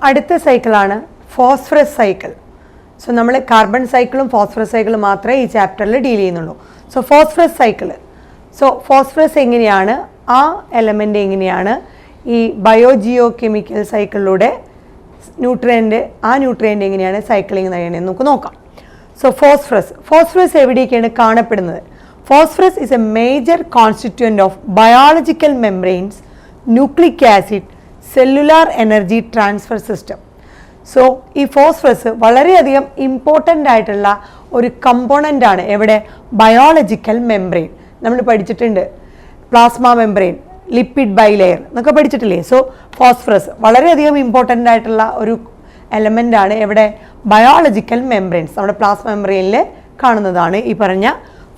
അടുത്ത സൈക്കിളാണ് phosphorus cycle. So നമ്മൾ കാർബൺ സൈക്കിളും ഫോസ്ഫറസ് സൈക്കിളും മാത്രമേ ഈ ചാപ്റ്ററിൽ ഡീൽ ചെയ്യുന്നുള്ളൂ. So phosphorus cycle, so phosphorus എങ്ങനെയാണ്, ആ എലമെൻ്റ് എങ്ങനെയാണ് ഈ ബയോജിയോ കെമിക്കൽ സൈക്കിളിലൂടെ ന്യൂട്രിയൻ്റ് എങ്ങനെയാണ് സൈക്ലിംഗ് ചെയ്യണമെന്ന് നമുക്ക് നോക്കാം. സോ ഫോസ്ഫറസ് എവിടെയൊക്കെയാണ് കാണപ്പെടുന്നത്? Phosphorus is a major constituent of biological membranes, nucleic acid, cellular energy transfer system. So ഈ ഫോസ്ഫറസ് വളരെയധികം ഇമ്പോർട്ടൻ്റ് ആയിട്ടുള്ള ഒരു കമ്പോണൻ്റ് ആണ്. എവിടെ? Biological membrane. നമ്മൾ പഠിച്ചിട്ടുണ്ട് പ്ലാസ്മ മെംബ്രെയിൻ, ലിപ്പിഡ് ബൈലെയർ എന്നൊക്കെ പഠിച്ചിട്ടില്ലേ? സോ ഫോസ്ഫറസ് വളരെയധികം ഇമ്പോർട്ടൻ്റ് ആയിട്ടുള്ള ഒരു എലമെൻ്റ് ആണ്. എവിടെ? ബയോളജിക്കൽ മെംബ്രെയിൻസ്, നമ്മുടെ പ്ലാസ്മ മെംബ്രെയിനിൽ കാണുന്നതാണ് ഈ പറഞ്ഞ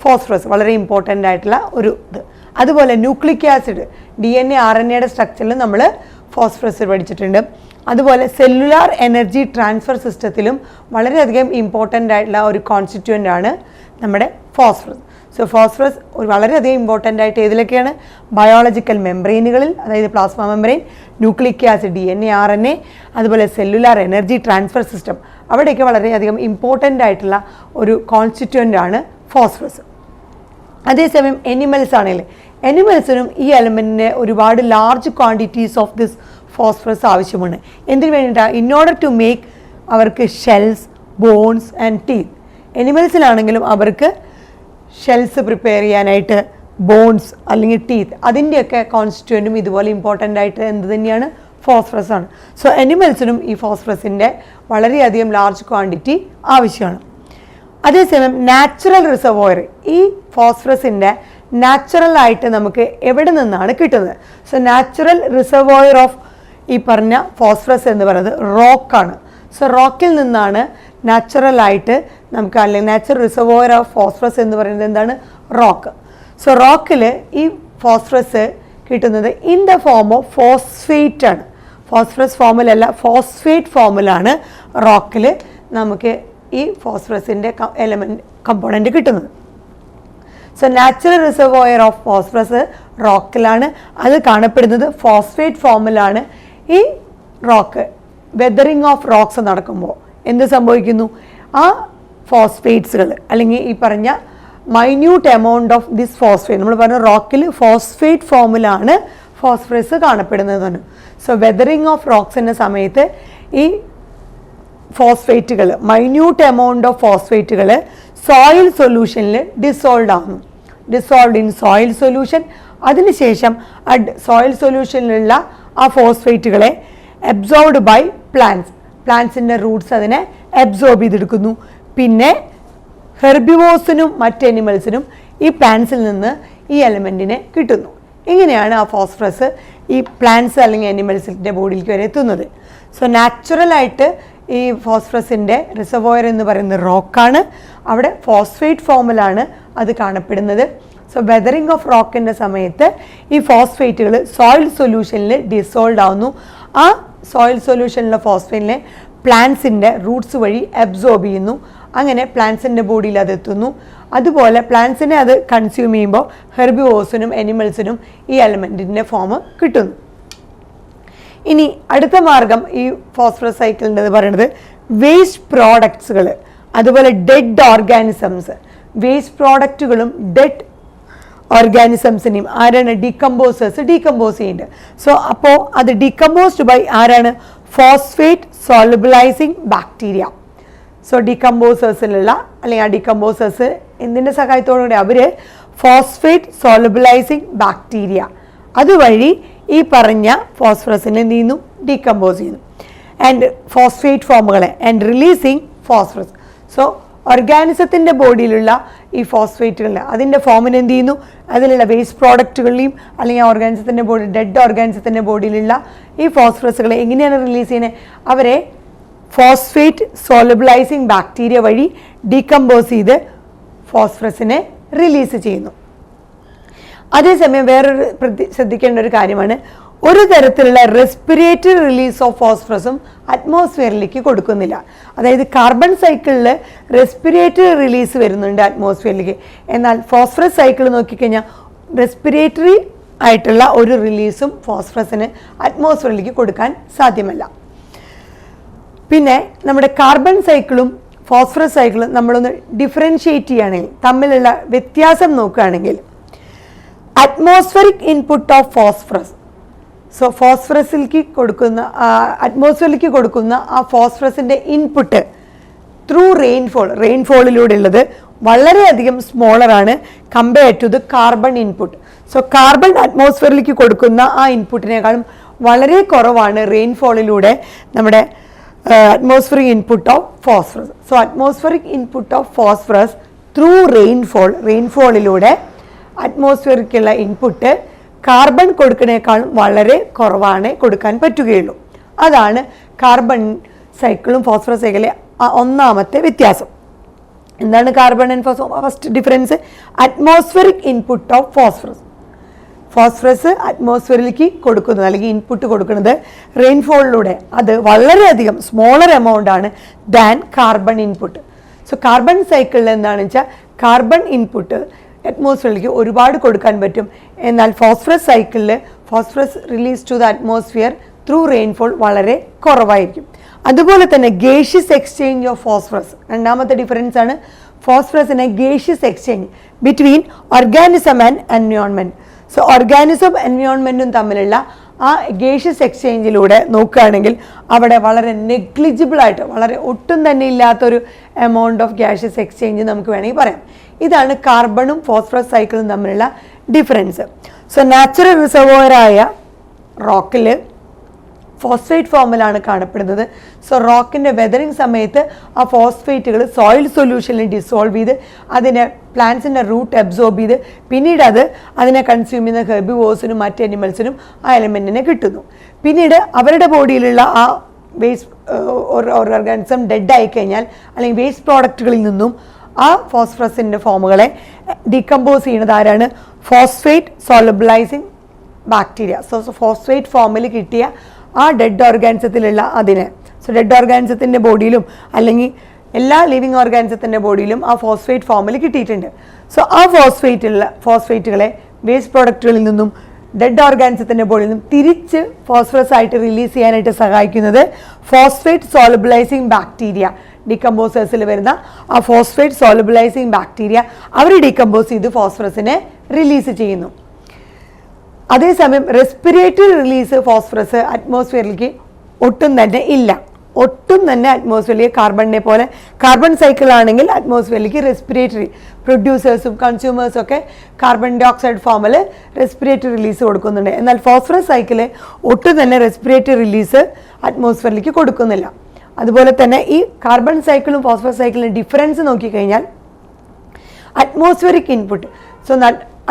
ഫോസ്ഫറസ്. വളരെ ഇമ്പോർട്ടൻ്റ് ആയിട്ടുള്ള ഒരു ഇത്. അതുപോലെ ന്യൂക്ലിക് ആസിഡ്, DNA RNAയുടെ സ്ട്രക്ചറിൽ നമ്മൾ ഫോസ്ഫറസ് പഠിച്ചിട്ടുണ്ട്. അതുപോലെ സെല്ലുലാർ എനർജി ട്രാൻസ്ഫർ സിസ്റ്റത്തിലും വളരെയധികം ഇമ്പോർട്ടൻ്റ് ആയിട്ടുള്ള ഒരു കോൺസ്റ്റിറ്റ്യൂൻ്റ് ആണ് നമ്മുടെ ഫോസ്ഫറസ്. സോ ഫോസ്ഫറസ് വളരെയധികം ഇമ്പോർട്ടൻ്റ് ആയിട്ട് ഏതിലൊക്കെയാണ്? ബയോളജിക്കൽ മെംബ്രെയിനുകളിൽ, അതായത് plasma membrane, nucleic acid, DNA RNA, അതുപോലെ സെല്ലുലാർ എനർജി ട്രാൻസ്ഫർ സിസ്റ്റം, അവിടെയൊക്കെ വളരെയധികം ഇമ്പോർട്ടൻ്റ് ആയിട്ടുള്ള ഒരു കോൺസ്റ്റിറ്റ്യൂൻ്റ് ആണ് ഫോസ്ഫറസ്. അതേസമയം എനിമൽസ് ആണെങ്കിൽ എനിമൽസിനും ഈ എലമെൻറ്റിന് ഒരുപാട് large quantities of this phosphorus ആവശ്യമാണ്. എന്തിനു വേണ്ടിയിട്ടാണ്? ഇൻ ഓർഡർ ടു മേക്ക് അവർക്ക് ഷെൽസ്, ബോൺസ് ആൻഡ് ടീത്ത്. എനിമൽസിലാണെങ്കിലും അവർക്ക് ഷെൽസ് പ്രിപ്പയർ ചെയ്യാനായിട്ട് ബോൺസ് അല്ലെങ്കിൽ ടീത്ത്, അതിൻ്റെയൊക്കെ കോൺസ്റ്റിറ്റ്യൂൻറ്റും ഇതുപോലെ ഇമ്പോർട്ടൻ്റ് ആയിട്ട് എന്ത് തന്നെയാണ്? ഫോസ്ഫറസ് ആണ്. സോ എനിമൽസിനും ഈ ഫോസ്ഫറസിൻ്റെ വളരെയധികം ലാർജ് ക്വാണ്ടിറ്റി ആവശ്യമാണ്. അതേസമയം നാച്ചുറൽ റിസർവോയർ, ഈ ഫോസ്ഫറസിൻ്റെ നാച്ചുറലായിട്ട് നമുക്ക് എവിടെ നിന്നാണ് കിട്ടുന്നത്? സോ നാച്ചുറൽ റിസർവോയർ ഓഫ് ഈ പറഞ്ഞ ഫോസ്ഫറസ് എന്ന് പറയുന്നത് റോക്കാണ്. സോ റോക്കിൽ നിന്നാണ് നാച്ചുറലായിട്ട് നമുക്ക്, അല്ലെങ്കിൽ നാച്ചുറൽ റിസർവോയർ ഓഫ് ഫോസ്ഫറസ് എന്ന് പറയുന്നത് എന്താണ്? റോക്ക്. സോ റോക്കിൽ ഈ ഫോസ്ഫറസ് കിട്ടുന്നത് in the form of phosphate ആണ്. ഫോസ്ഫറസ് ഫോമിലല്ല, ഫോസ്ഫേറ്റ് ഫോമിലാണ് റോക്കിൽ നമുക്ക് ഈ ഫോസ്ഫറസിൻ്റെ കമ്പോണൻ്റ് കിട്ടുന്നത്. So natural reservoir of phosphorus റോക്കിലാണ്. അത് കാണപ്പെടുന്നത് ഫോസ്ഫേറ്റ് ഫോമിലാണ്. ഈ റോക്ക് വെതറിങ് ഓഫ് റോക്സ് നടക്കുമ്പോൾ എന്ത് സംഭവിക്കുന്നു? ആ ഫോസ്ഫേറ്റ്സുകൾ അല്ലെങ്കിൽ ഈ പറഞ്ഞ minute amount of this phosphate, നമ്മൾ പറഞ്ഞ റോക്കിൽ ഫോസ്ഫേറ്റ് ഫോമിലാണ് ഫോസ്ഫറസ് കാണപ്പെടുന്നതാണ്. സോ വെതറിങ് ഓഫ് റോക്സിൻ്റെ സമയത്ത് ഈ ഫോസ്ഫേറ്റുകൾ, മൈന്യൂട്ട് എമൗണ്ട് ഓഫ് ഫോസ്ഫേറ്റുകൾ സോയിൽ സൊല്യൂഷനിൽ ഡിസോൾവ് ആകുന്നു. Dissolve in soil solution. അതിനുശേഷം ആ സോയിൽ സൊല്യൂഷനിലുള്ള ആ ഫോസ്ഫേറ്റുകളെ അബ്സോർബ്ഡ് ബൈ പ്ലാന്റ്സിൻ്റെ റൂട്ട്സ് അതിനെ അബ്സോർബ് ചെയ്തെടുക്കുന്നു. പിന്നെ ഹെർബിവോഴ്സിനും മറ്റ് എനിമൽസിനും ഈ പ്ലാന്റ്സിൽ നിന്ന് ഈ എലമെൻറ്റിനെ കിട്ടുന്നു. ഇങ്ങനെയാണ് ആ ഫോസ്ഫറസ് ഈ പ്ലാന്റ്സ് അല്ലെങ്കിൽ എനിമൽസിൻ്റെ ബോഡിയിലേക്ക് വരെ എത്തുന്നത്. സോ നാച്ചുറലായിട്ട് ഈ ഫോസ്ഫറസിൻ്റെ റിസർവോയർ എന്ന് പറയുന്നത് റോക്കാണ്. അവിടെ ഫോസ്ഫേറ്റ് ഫോമിലാണ് അത് കാണപ്പെടുന്നത്. സോ വെതറിങ് ഓഫ് റോക്കിൻ്റെ സമയത്ത് ഈ ഫോസ്ഫേറ്റുകൾ സോയിൽ സൊല്യൂഷനിൽ ഡിസോൾവ് ആവുന്നു. ആ സോയിൽ സൊല്യൂഷനിലെ ഫോസ്ഫേറ്റിനെ പ്ലാന്റ്സിൻ്റെ റൂട്ട്സ് വഴി അബ്സോർബ് ചെയ്യുന്നു. അങ്ങനെ പ്ലാന്റ്സിൻ്റെ ബോഡിയിൽ അത് എത്തുന്നു. അതുപോലെ പ്ലാന്റ്സിനെ അത് കൺസ്യൂം ചെയ്യുമ്പോൾ ഹെർബിവോഴ്സിനും എനിമൽസിനും ഈ എലമെൻറ്റിൻ്റെ ഫോം കിട്ടുന്നു. ഇനി അടുത്ത മാർഗം ഈ ഫോസ്ഫറസ് സൈക്കിളിൻ്റെ പറയുന്നത് വേസ്റ്റ് പ്രോഡക്ട്സുകൾ, അതുപോലെ ഡെഡ് ഓർഗാനിസംസ്. വേസ്റ്റ് പ്രോഡക്റ്റുകളും ഡെഡ് ഓർഗാനിസംസിനെയും ആരാണ്? ഡീകമ്പോസേഴ്സ് ഡീകമ്പോസ് ചെയ്യുന്നുണ്ട്. സോ അപ്പോൾ അത് ഡീകമ്പോസ്ഡ് ബൈ ആരാണ്? Phosphate solubilizing bacteria. സോ ഡീകമ്പോസേഴ്സിലുള്ള അല്ലെങ്കിൽ ആ ഡീകമ്പോസേഴ്സ് എന്തിൻ്റെ സഹായത്തോടുകൂടി? അവർ ഫോസ്ഫേറ്റ് സോളുബിലൈസിങ് ബാക്ടീരിയ അതുവഴി ഈ പറഞ്ഞ ഫോസ്ഫറസിനെ എന്ത് ചെയ്യുന്നു? ഡീകമ്പോസ് ചെയ്യുന്നു. ആൻഡ് ഫോസ്ഫേറ്റ് ഫോമുകളെ ആൻഡ് റിലീസിങ് ഫോസ്ഫറസ്. സോ ഓർഗാനിസത്തിൻ്റെ ബോഡിയിലുള്ള ഈ ഫോസ്ഫേറ്റുകളിൽ അതിൻ്റെ ഫോമിന് എന്ത് ചെയ്യുന്നു? അതിലുള്ള വേസ്റ്റ് പ്രോഡക്റ്റുകളെയും അല്ലെങ്കിൽ ഓർഗാനിസത്തിൻ്റെ ബോഡി, ഡെഡ് ഓർഗാനിസത്തിൻ്റെ ബോഡിയിലുള്ള ഈ ഫോസ്ഫറസുകളെ എങ്ങനെയാണ് റിലീസ് ചെയ്യുന്നത്? അവരെ ഫോസ്ഫേറ്റ് സോളുബിലൈസിങ് ബാക്ടീരിയ വഴി ഡീകമ്പോസ് ചെയ്ത് ഫോസ്ഫറസിനെ റിലീസ് ചെയ്യുന്നു. അതേസമയം വേറൊരു ശ്രദ്ധിക്കേണ്ട ഒരു കാര്യമാണ്, ഒരു തരത്തിലുള്ള റെസ്പിറേറ്ററി റിലീസ് ഓഫ് ഫോസ്ഫറസും അറ്റ്മോസ്ഫിയറിലേക്ക് കൊടുക്കുന്നില്ല. അതായത് കാർബൺ സൈക്കിളിൽ റെസ്പിറേറ്ററി റിലീസ് വരുന്നുണ്ട് അറ്റ്മോസ്ഫിയറിലേക്ക്. എന്നാൽ ഫോസ്ഫറസ് സൈക്കിൾ നോക്കിക്കഴിഞ്ഞാൽ റെസ്പിറേറ്ററി ആയിട്ടുള്ള ഒരു റിലീസും ഫോസ്ഫറസിന് അറ്റ്മോസ്ഫിയറിലേക്ക് കൊടുക്കാൻ സാധ്യമല്ല. പിന്നെ നമ്മുടെ കാർബൺ സൈക്കിളും ഫോസ്ഫറസ് സൈക്കിളും നമ്മളൊന്ന് ഡിഫറൻഷിയേറ്റ് ചെയ്യുകയാണെങ്കിൽ തമ്മിലുള്ള വ്യത്യാസം നോക്കുകയാണെങ്കിൽ atmospheric input of phosphorus, so ഫോസ്ഫറസിലേക്ക് കൊടുക്കുന്ന അറ്റ്മോസ്ഫിയറിലേക്ക് കൊടുക്കുന്ന ആ ഫോസ്ഫറസിൻ്റെ ഇൻപുട്ട് ത്രൂ റെയിൻഫോളിലൂടെ ഉള്ളത് വളരെയധികം സ്മോളറാണ് compared to the carbon input. So carbon അറ്റ്മോസ്ഫിയറിലേക്ക് കൊടുക്കുന്ന ആ ഇൻപുട്ടിനേക്കാളും വളരെ കുറവാണ് റെയിൻഫോളിലൂടെ നമ്മുടെ atmospheric input of phosphorus. So atmospheric input of phosphorus through rainfallിലൂടെ അറ്റ്മോസ്ഫിയറിക്കുള്ള ഇൻപുട്ട് കാർബൺ കൊടുക്കുന്നതിനേക്കാളും വളരെ കുറവാണ് കൊടുക്കാൻ പറ്റുകയുള്ളൂ. അതാണ് കാർബൺ സൈക്കിളും ഫോസ്ഫറസ് സൈക്കിളിലെ ഒന്നാമത്തെ വ്യത്യാസം. എന്താണ് carbon and first difference? Atmospheric input of phosphorus അറ്റ്മോസ്ഫിയറിലേക്ക് കൊടുക്കുന്നത് അല്ലെങ്കിൽ ഇൻപുട്ട് കൊടുക്കുന്നത് റെയിൻഫോളിലൂടെ അത് വളരെയധികം സ്മോളർ എമൗണ്ട് ആണ് than carbon input. So carbon സൈക്കിളിൽ എന്താണെന്ന് വെച്ചാൽ കാർബൺ ഇൻപുട്ട് അറ്റ്മോസ്ഫിയറിലേക്ക് ഒരുപാട് കൊടുക്കാൻ പറ്റും. എന്നാൽ ഫോസ്ഫറസ് സൈക്കിളിൽ phosphorus release to the atmosphere through rainfall വളരെ കുറവായിരിക്കും. അതുപോലെ തന്നെ ഗേഷ്യസ് എക്സ്ചേഞ്ച് ഓഫ് ഫോസ്ഫറസ് രണ്ടാമത്തെ ഡിഫറൻസ് ആണ്. ഫോസ്ഫറസിനെ gaseous exchange between organism and environment. So organism എൻവയോൺമെൻറ്റും തമ്മിലുള്ള ആ ഗേഷ്യസ് എക്സ്ചേഞ്ചിലൂടെ നോക്കുകയാണെങ്കിൽ അവിടെ വളരെ നെഗ്ലിജിബിളായിട്ട് വളരെ ഒട്ടും തന്നെ ഇല്ലാത്തൊരു എമൗണ്ട് ഓഫ് ഗ്യാഷ്യസ് എക്സ്ചേഞ്ച് നമുക്ക് വേണമെങ്കിൽ പറയാം. ഇതാണ് കാർബണും ഫോസ്ഫറസ് സൈക്കിളും തമ്മിലുള്ള ഡിഫറൻസ്. സോ നാച്ചുറൽ റിസർവോയറായ റോക്കിൽ ഫോസ്ഫേറ്റ് ഫോമിലാണ് കാണപ്പെടുന്നത്. സോ റോക്കിൻ്റെ വെതറിങ് സമയത്ത് ആ ഫോസ്ഫേറ്റുകൾ സോയിൽ സൊല്യൂഷനിൽ ഡിസോൾവ് ചെയ്ത് അതിനെ പ്ലാന്റ്സിൻ്റെ റൂട്ട് അബ്സോർബ് ചെയ്ത് പിന്നീട് അതിനെ കൺസ്യൂം ചെയ്യുന്ന ഹെർബിവോഴ്സിനും മറ്റ് അനിമൽസിനും ആ എലമെൻറ്റിനെ കിട്ടുന്നു. പിന്നീട് അവരുടെ ബോഡിയിലുള്ള ആ വേസ്റ്റ് ഓർഗാനിസം ഡെഡ് ആയിക്കഴിഞ്ഞാൽ അല്ലെങ്കിൽ വേസ്റ്റ് പ്രോഡക്റ്റുകളിൽ നിന്നും ആ ഫോസ്ഫറസിൻ്റെ ഫോമുകളെ ഡീകമ്പോസ് ചെയ്യുന്നത് ആരാണ്? Phosphate solubilizing bacteria. So phosphate ഫോമിൽ കിട്ടിയ ആ ഡെഡ് ഓർഗാനിസത്തിലുള്ള അതിനെ, സോ ഡെഡ് ഓർഗാനിസത്തിൻ്റെ ബോഡിയിലും അല്ലെങ്കിൽ എല്ലാ ലിവിങ് ഓർഗാനിസത്തിൻ്റെ ബോഡിയിലും ആ ഫോസ്ഫേറ്റ് ഫോമിൽ കിട്ടിയിട്ടുണ്ട്. സോ ആ ഫോസ്ഫേറ്റുകളെ വേസ്റ്റ് പ്രോഡക്റ്റുകളിൽ നിന്നും ഡെഡ് ഓർഗാനിസത്തിൻ്റെ ബോഡിയിൽ നിന്നും തിരിച്ച് ഫോസ്ഫറസ് ആയിട്ട് റിലീസ് ചെയ്യാനായിട്ട് സഹായിക്കുന്നത് ഫോസ്ഫേറ്റ് സോളബിലൈസിങ് ബാക്ടീരിയ. ഡീകമ്പോസേഴ്സിൽ വരുന്ന ആ ഫോസ്ഫേറ്റ് സോളബിലൈസിങ് ബാക്ടീരിയ അവർ ഡീകമ്പോസ് ചെയ്ത് ഫോസ്ഫറസിനെ റിലീസ് ചെയ്യുന്നു. അതേസമയം റെസ്പിറേറ്ററി റിലീസ് ഫോസ്ഫറസ് അറ്റ്മോസ്ഫിയറിലേക്ക് ഒട്ടും തന്നെ ഇല്ല. ഒട്ടും തന്നെ അറ്റ്മോസ്ഫിയറിലേക്ക് കാർബണിനെ പോലെ കാർബൺ സൈക്കിൾ ആണെങ്കിൽ അറ്റ്മോസ്ഫിയറിലേക്ക് റെസ്പിറേറ്ററി പ്രൊഡ്യൂസേഴ്സും കൺസ്യൂമേഴ്സും ഒക്കെ കാർബൺ ഡൈ ഓക്സൈഡ് ഫോമിൽ റെസ്പിറേറ്ററി റിലീസ് കൊടുക്കുന്നുണ്ട്. എന്നാൽ ഫോസ്ഫറസ് സൈക്കിള് ഒട്ടും തന്നെ റെസ്പിറേറ്ററി റിലീസ് അറ്റ്മോസ്ഫിയറിലേക്ക് കൊടുക്കുന്നില്ല. അതുപോലെ തന്നെ ഈ കാർബൺ സൈക്കിളും ഫോസ്ഫറസ് സൈക്കിളിൻ്റെ ഡിഫറൻസ് നോക്കിക്കഴിഞ്ഞാൽ അറ്റ്മോസ്ഫിയറിക് ഇൻപുട്ട്, സോ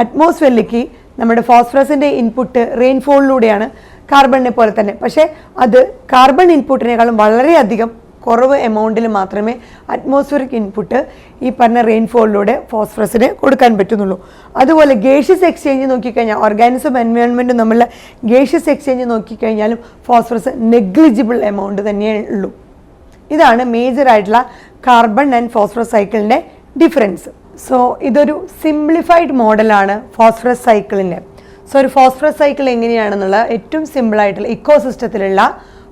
അറ്റ്മോസ്ഫിയറിലേക്ക് നമ്മുടെ ഫോസ്ഫറസിൻ്റെ ഇൻപുട്ട് റെയിൻഫോളിലൂടെയാണ് കാർബണിനെ പോലെ തന്നെ. പക്ഷേ അത് കാർബൺ ഇൻപുട്ടിനേക്കാളും വളരെയധികം കുറവ് എമൗണ്ടിൽ മാത്രമേ അറ്റ്മോസ്ഫിയറിക് ഇൻപുട്ട് ഈ പറഞ്ഞ റെയിൻഫോളിലൂടെ ഫോസ്ഫറസിന് കൊടുക്കാൻ പറ്റുന്നുള്ളൂ. അതുപോലെ ഗേഷ്യസ് എക്സ്ചേഞ്ച് നോക്കിക്കഴിഞ്ഞാൽ ഓർഗാനിസം എൻവയോൺമെൻറ്റും തമ്മിലുള്ള ഗേഷ്യസ് എക്സ്ചേഞ്ച് നോക്കിക്കഴിഞ്ഞാലും ഫോസ്ഫറസ് നെഗ്ലിജിബിൾ എമൗണ്ട് തന്നെയേ ഉള്ളൂ. ഇതാണ് മേജറായിട്ടുള്ള കാർബൺ ആൻഡ് ഫോസ്ഫറസ് സൈക്കിളിൻ്റെ ഡിഫറൻസ്. സോ ഇതൊരു സിംപ്ലിഫൈഡ് മോഡലാണ് ഫോസ്ഫറസ് സൈക്കിളിൻ്റെ. സോ ഒരു ഫോസ്ഫറസ് സൈക്കിൾ എങ്ങനെയാണെന്നുള്ള ഏറ്റവും സിമ്പിളായിട്ടുള്ള ഇക്കോസിസ്റ്റത്തിലുള്ള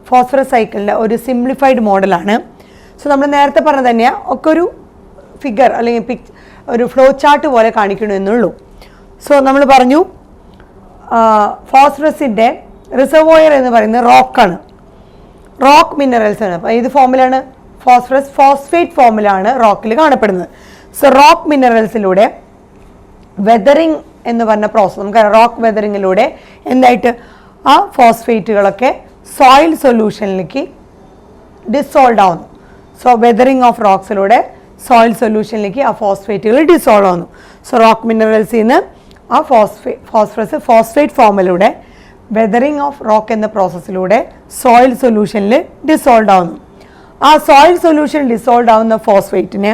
ഫോസ്ഫറസ് സൈക്കിളിൻ്റെ ഒരു സിംപ്ലിഫൈഡ് മോഡലാണ്. സോ നമ്മൾ നേരത്തെ പറഞ്ഞ തന്നെയാണ് ഒക്കെ ഒരു ഫിഗർ അല്ലെങ്കിൽ ഒരു ഫ്ലോ ചാർട്ട് പോലെ കാണിക്കണു എന്നുള്ളൂ. സോ നമ്മൾ പറഞ്ഞു ഫോസ്ഫറസിൻ്റെ റിസർവോയർ എന്ന് പറയുന്നത് റോക്കാണ്, റോക്ക് മിനറൽസ് ആണ്. അപ്പോൾ ഏത് ഫോമിലാണ്? ഫോസ്ഫേറ്റ് ഫോമിലാണ് റോക്കിൽ കാണപ്പെടുന്നത്. സോ റോക്ക് മിനറൽസിലൂടെ വെതറിങ് എന്ന് പറഞ്ഞ പ്രോസസ്സ് നമുക്കറിയാം. റോക്ക് വെതറിങ്ങിലൂടെ എന്തായിട്ട് ആ ഫോസ്ഫേറ്റുകളൊക്കെ സോയിൽ സൊല്യൂഷനിലേക്ക് ഡിസോൾവ് ആവുന്നു. സോ വെതറിങ് ഓഫ് റോക്സിലൂടെ സോയിൽ സൊല്യൂഷനിലേക്ക് ആ ഫോസ്ഫേറ്റുകൾ ഡിസോൾവ് ആവുന്നു. സോ റോക്ക് മിനറൽസിൽ നിന്ന് ആ ഫോസ്ഫേറ്റ് ഫോമിലൂടെ വെതറിങ് ഓഫ് റോക്ക് എന്ന പ്രോസസ്സിലൂടെ സോയിൽ സൊല്യൂഷനിൽ ഡിസോൾവ് ആവുന്നു. ആ സോയിൽ സൊല്യൂഷൻ ഡിസോൾവ് ആവുന്ന ഫോസ്ഫേറ്റിനെ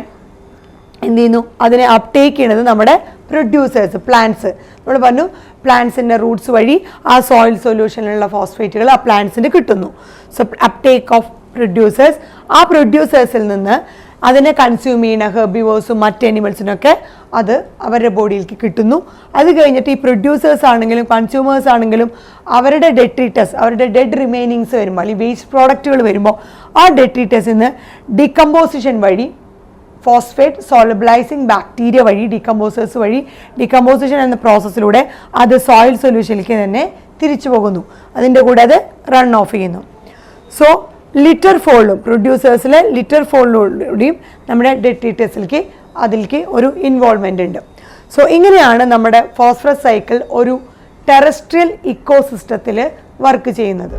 എന്ത് ചെയ്യുന്നു? അതിനെ അപ്ടേക്ക് ചെയ്യുന്നത് നമ്മുടെ പ്രൊഡ്യൂസേഴ്സ്, പ്ലാന്റ്സ്. നമ്മൾ പറഞ്ഞു പ്ലാന്റ്സിൻ്റെ റൂട്ട്സ് വഴി ആ സോയിൽ സൊല്യൂഷനിലുള്ള ഫോസ്ഫേറ്റുകൾ ആ പ്ലാന്റ്സിന് കിട്ടുന്നു. So uptake of producers. ആ പ്രൊഡ്യൂസേഴ്സിൽ നിന്ന് അതിനെ കൺസ്യൂം ചെയ്യുന്ന ഹെർബിവേഴ്സും മറ്റ് അനിമൽസിനൊക്കെ അത് അവരുടെ ബോഡിയിലേക്ക് കിട്ടുന്നു. അത് കഴിഞ്ഞിട്ട് ഈ പ്രൊഡ്യൂസേഴ്സ് ആണെങ്കിലും കൺസ്യൂമേഴ്സ് ആണെങ്കിലും അവരുടെ ഡെട്രിറ്റസ്, അവരുടെ ഡെഡ് റിമൈനിങ്സ് വരുമ്പോൾ അല്ലെങ്കിൽ വേസ്റ്റ് പ്രോഡക്റ്റുകൾ വരുമ്പോൾ ആ ഡെട്രിറ്റസിൽ നിന്ന് ഡികമ്പോസിഷൻ വഴി ഫോസ്ഫേറ്റ് സോളബിലൈസിങ് ബാക്ടീരിയ വഴി ഡികമ്പോസേഴ്സ് വഴി ഡികമ്പോസിഷൻ എന്ന പ്രോസസ്സിലൂടെ അത് സോയിൽ സൊല്യൂഷനിലേക്ക് തന്നെ തിരിച്ചു പോകുന്നു. അതിൻ്റെ കൂടെ അത് റൺ ഓഫ് ചെയ്യുന്നു. സോ ലിറ്റർ ഫോളിലും പ്രൊഡ്യൂസേഴ്സിലെ ലിറ്റർ ഫോളിലൂടെയും നമ്മുടെ ഡെട്രിറ്റസിലേക്ക് അതിലേക്ക് ഒരു ഇൻവോൾവ്മെൻ്റ് ഉണ്ട്. സോ ഇങ്ങനെയാണ് നമ്മുടെ ഫോസ്ഫറസ് സൈക്കിൾ ഒരു ടെറസ്ട്രിയൽ ഇക്കോസിസ്റ്റത്തിൽ വർക്ക് ചെയ്യുന്നത്.